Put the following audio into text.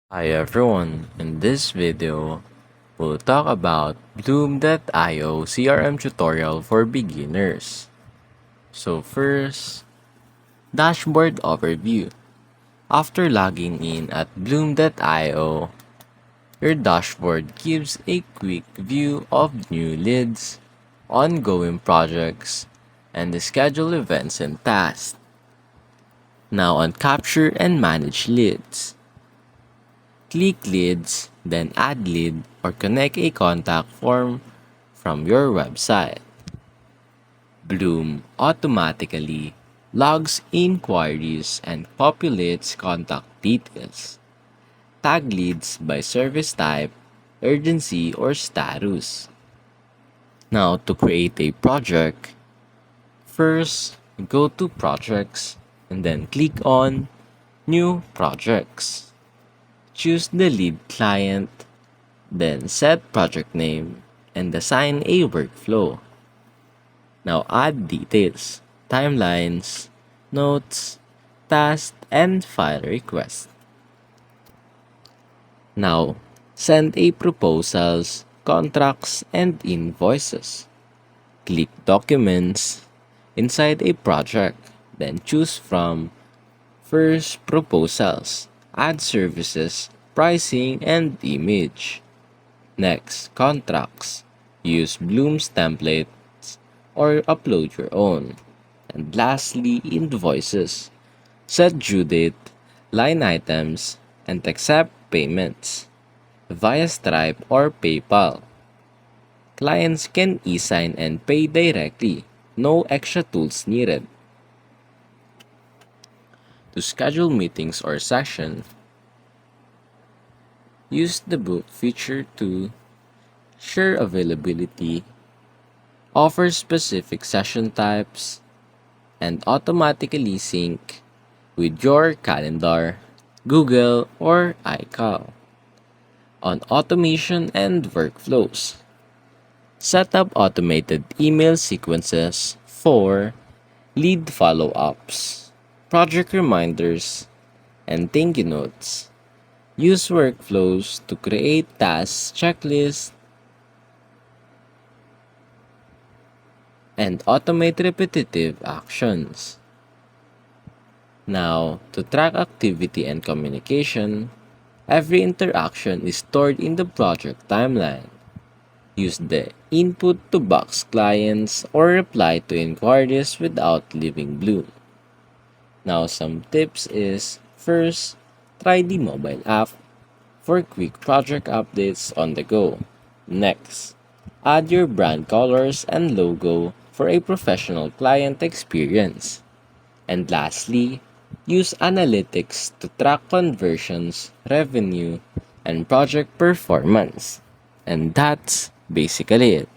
Hi everyone, in this video, we'll talk about Bloom.io CRM tutorial for beginners. So first, dashboard overview. After logging in at Bloom.io, your dashboard gives a quick view of new leads, ongoing projects, and the scheduled events and tasks. Now on capture and manage leads. Click leads, then add lead or connect a contact form from your website. Bloom automatically logs inquiries and populates contact details. Tag leads by service type, urgency, or status. Now to create a project, first go to projects and then click on new projects. Choose the lead client, then set project name and assign a workflow. Now add details, timelines, notes, tasks, and file requests. Now send a proposals, contracts, and invoices. Click Documents inside a project, then choose from first Proposals, add services, pricing, and image. Next, Contracts. Use Bloom's templates or upload your own. And lastly, Invoices. Set due date, line items, and accept payments via Stripe or PayPal. Clients can e-sign and pay directly. No extra tools needed. To schedule meetings or session, use the book feature to share availability, offer specific session types, and automatically sync with your calendar, Google, or iCal. On automation and workflows, set up automated email sequences for lead follow-ups, project reminders, and thank you notes. Use workflows to create tasks checklists and automate repetitive actions. Now, to track activity and communication, every interaction is stored in the project timeline. Use the input to box clients or reply to inquiries without leaving Bloom. Now, some tips is first, try the mobile app for quick project updates on the go. Next, add your brand colors and logo for a professional client experience. And lastly, use analytics to track conversions, revenue, and project performance. And that's basically it.